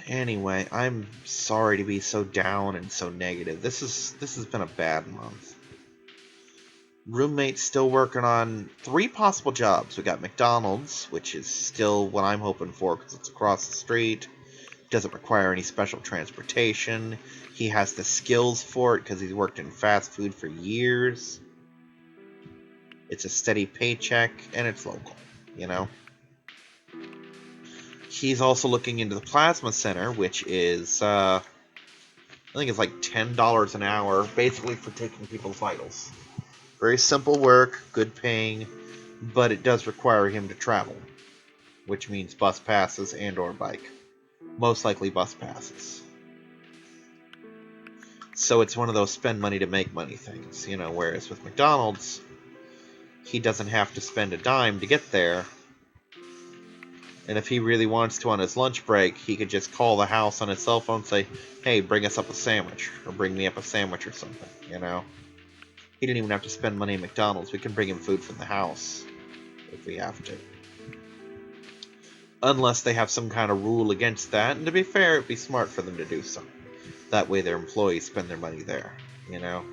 Anyway, I'm sorry to be so down and so negative. This has been a bad month. Roommate's still working on 3 possible jobs. We got McDonald's, which is still what I'm hoping for because it's across the street. Doesn't require any special transportation. He has the skills for it because he's worked in fast food for years. It's a steady paycheck, and it's local, you know? He's also looking into the plasma center, which is, I think it's like $10 an hour, basically for taking people's vitals. Very simple work, good paying, but it does require him to travel, which means bus passes and or bike. Most likely bus passes. So it's one of those spend money to make money things, you know, whereas with McDonald's, he doesn't have to spend a dime to get there. And if he really wants to on his lunch break, he could just call the house on his cell phone and say, hey, bring us up a sandwich, or bring me up a sandwich or something, you know? He didn't even have to spend money at McDonald's. We can bring him food from the house if we have to. Unless they have some kind of rule against that, and to be fair, it'd be smart for them to do so. That way their employees spend their money there, you know?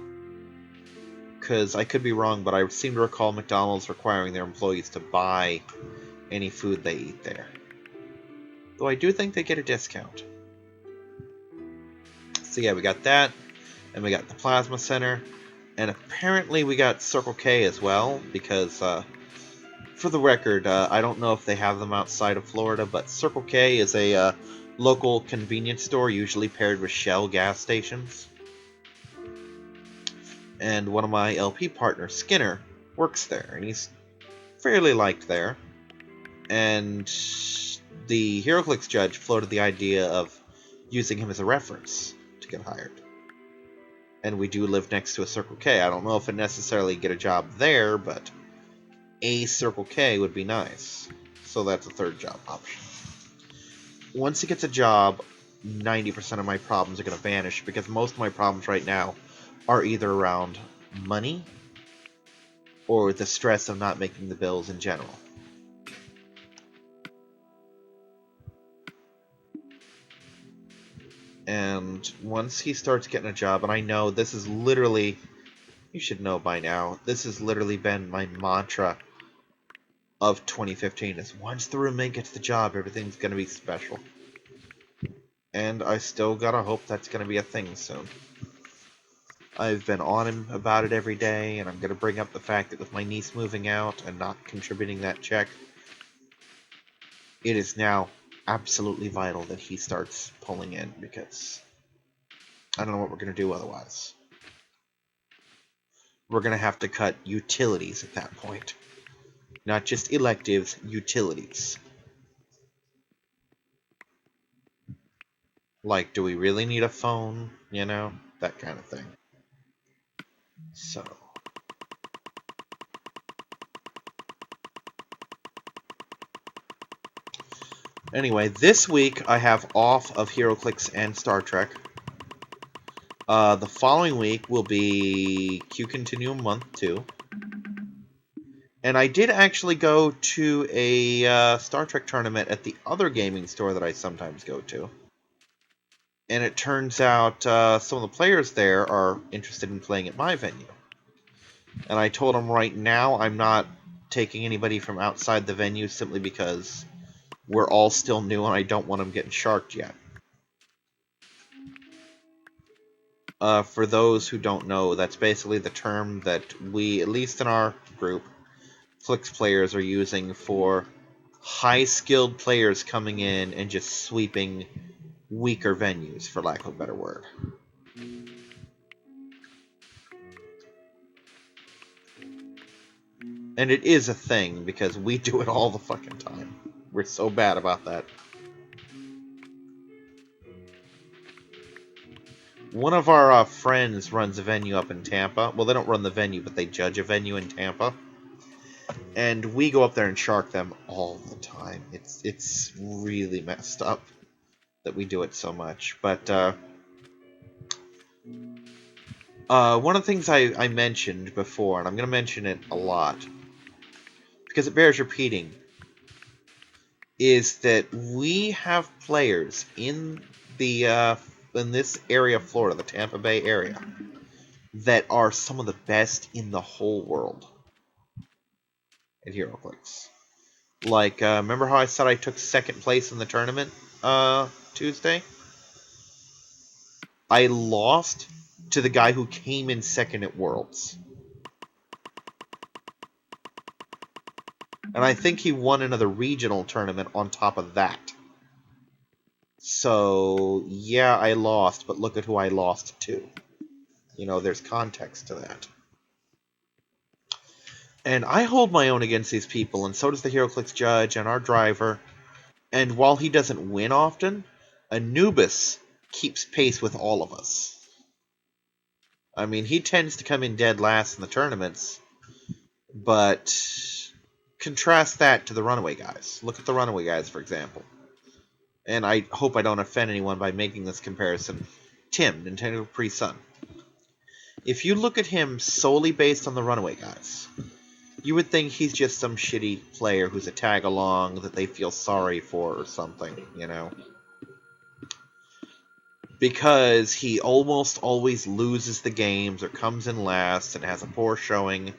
Because I could be wrong, but I seem to recall McDonald's requiring their employees to buy any food they eat there. Though I do think they get a discount. So yeah, we got that, and we got the plasma center, And apparently we got Circle K as well, because, for the record, I don't know if they have them outside of Florida, but Circle K is a local convenience store, usually paired with Shell gas stations. And one of my LP partners, Skinner, works there, and he's fairly liked there. And the HeroClix judge floated the idea of using him as a reference to get hired. And we do live next to a Circle K. I don't know if it necessarily get a job there, but a Circle K would be nice. So that's a third job option. Once he gets a job, 90% of my problems are going to vanish, because most of my problems right now are either around money or the stress of not making the bills in general. And once he starts getting a job, and I know this is literally, you should know by now, this has literally been my mantra of 2015, is once the roommate gets the job, everything's going to be special. And I still gotta hope that's going to be a thing soon. I've been on him about it every day, and I'm going to bring up the fact that with my niece moving out and not contributing that check, it is now absolutely vital that he starts pulling in, because I don't know what we're going to do otherwise. We're going to have to cut utilities at that point. Not just electives, utilities. Like, do we really need a phone? You know? That kind of thing. So. Anyway, this week I have off of HeroClix and Star Trek. The following week will be Q Continuum Month 2. And I did actually go to a Star Trek tournament at the other gaming store that I sometimes go to. And it turns out some of the players there are interested in playing at my venue. And I told them right now I'm not taking anybody from outside the venue simply because we're all still new and I don't want them getting sharked yet. For those who don't know, that's basically the term that we, at least in our group, Flix players are using for high-skilled players coming in and just sweeping weaker venues, for lack of a better word. And it is a thing, because we do it all the fucking time. We're so bad about that. One of our friends runs a venue up in Tampa. Well, they don't run the venue, but they judge a venue in Tampa. And we go up there and shark them all the time. It's really messed up that we do it so much. But one of the things I mentioned before, and I'm going to mention it a lot, because it bears repeating, is that we have players in the in this area of Florida, the Tampa Bay area, that are some of the best in the whole world at HeroClix. Like, remember how I said I took second place in the tournament Tuesday? I lost to the guy who came in second at Worlds. And I think he won another regional tournament on top of that. So, yeah, I lost, but look at who I lost to. You know, there's context to that. And I hold my own against these people, and so does the HeroClix judge and our driver. And while he doesn't win often, Anubis keeps pace with all of us. I mean, he tends to come in dead last in the tournaments, but contrast that to the Runaway guys. Look at the Runaway guys, for example. And I hope I don't offend anyone by making this comparison. Tim, Nintendo Capri Sun. If you look at him solely based on the Runaway guys, you would think he's just some shitty player who's a tag-along that they feel sorry for or something, you know? Because he almost always loses the games or comes in last and has a poor showing.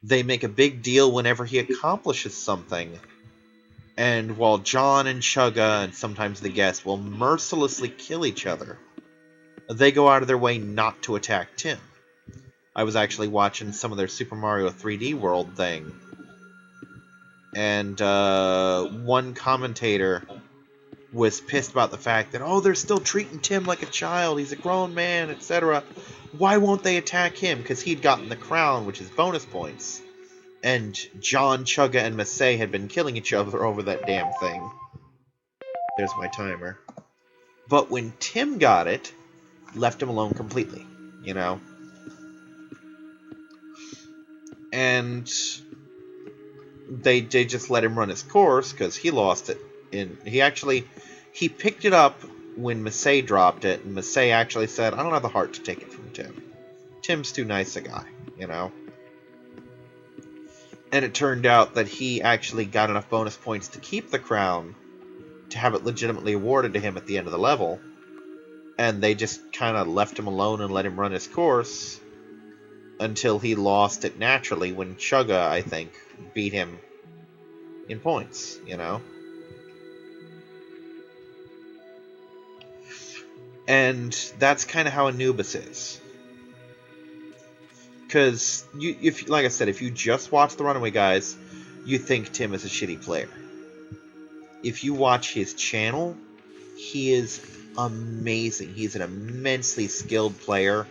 They make a big deal whenever he accomplishes something. And while John and Chugga, and sometimes the guests, will mercilessly kill each other, they go out of their way not to attack Tim. I was actually watching some of their Super Mario 3D World thing, and one commentator was pissed about the fact that, oh, they're still treating Tim like a child, he's a grown man, etc. Why won't they attack him? Because he'd gotten the crown, which is bonus points. And John, Chugga, and Massey had been killing each other over that damn thing. There's my timer. But when Tim got it, left him alone completely, you know? And they just let him run his course, because he lost it. He picked it up when Massey dropped it, and Massey actually said, I don't have the heart to take it from Tim. Tim's too nice a guy, you know? And it turned out that he actually got enough bonus points to keep the crown, to have it legitimately awarded to him at the end of the level. And they just kind of left him alone and let him run his course until he lost it naturally when Chugga, I think, beat him in points, you know? And that's kind of how Anubis is. Because, like I said, if you just watch the Runaway Guys, you think Tim is a shitty player. If you watch his channel, he is amazing. He's an immensely skilled player.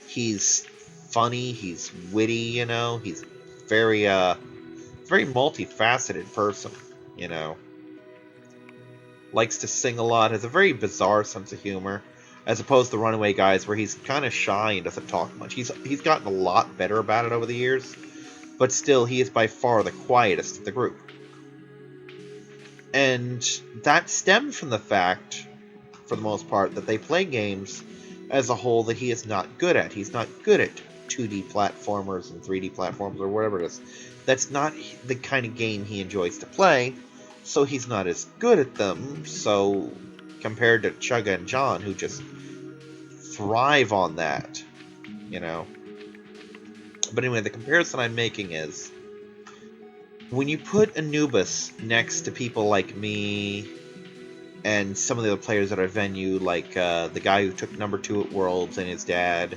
He's funny, he's witty, you know? He's very multifaceted person, you know? Likes to sing a lot, has a very bizarre sense of humor, as opposed to the Runaway Guys, where he's kind of shy and doesn't talk much. He's gotten a lot better about it over the years, but still, he is by far the quietest of the group. And that stems from the fact, for the most part, that they play games as a whole that he is not good at. He's not good at 2D platformers and 3D platforms or whatever it is. That's not the kind of game he enjoys to play, so he's not as good at them. So, compared to Chugga and John, who just thrive on that, you know. But anyway, the comparison I'm making is, when you put Anubis next to people like me and some of the other players at our venue, like the guy who took number 2 at Worlds and his dad,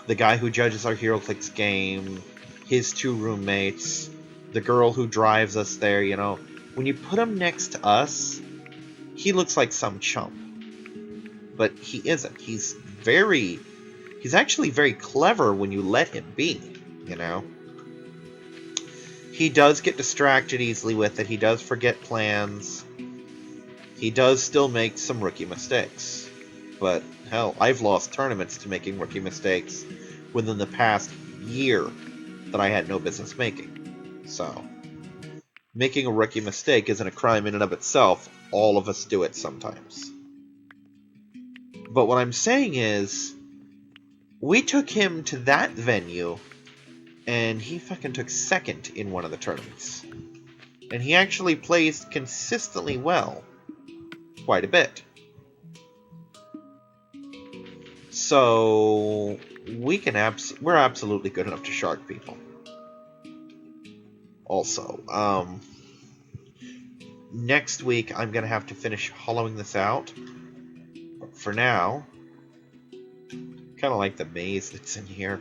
the guy who judges our HeroClix game, his 2 roommates, the girl who drives us there, you know, when you put him next to us, he looks like some chump. But he isn't. He's actually very clever when you let him be, you know. He does get distracted easily with it. He does forget plans. He does still make some rookie mistakes. But, hell, I've lost tournaments to making rookie mistakes within the past year that I had no business making. So, making a rookie mistake isn't a crime in and of itself. All of us do it sometimes. But what I'm saying is, we took him to that venue, and he fucking took second in one of the tournaments. And he actually plays consistently well. Quite a bit. So, we're absolutely good enough to shark people. Also, next week I'm going to have to finish hollowing this out. But for now, kind of like the maze that's in here.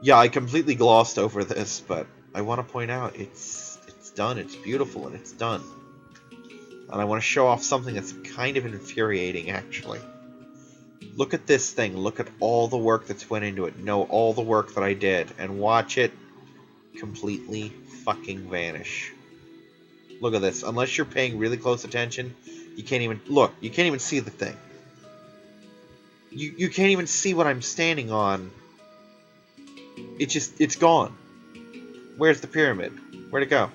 Yeah, I completely glossed over this, but I want to point out it's done, it's beautiful, and it's done. And I want to show off something that's kind of infuriating, actually. Look at this thing, look at all the work that's went into it, know all the work that I did, and watch it completely fucking vanish. Look at this. Unless you're paying really close attention, you can't even... Look, you can't even see the thing. You can't even see what I'm standing on. It's gone. Where's the pyramid? Where'd it go?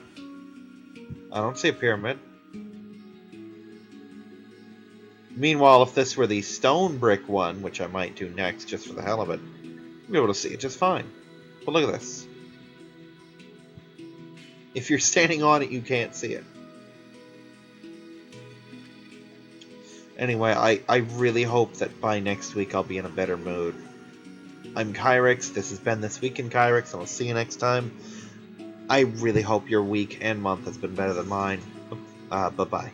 I don't see a pyramid. Meanwhile, if this were the stone brick one, which I might do next just for the hell of it, you'll be able to see it just fine. But look at this. If you're standing on it, you can't see it. Anyway, I really hope that by next week I'll be in a better mood. I'm Kyrix, this has been This Week in Kyrix, and I'll see you next time. I really hope your week and month has been better than mine. Bye-bye.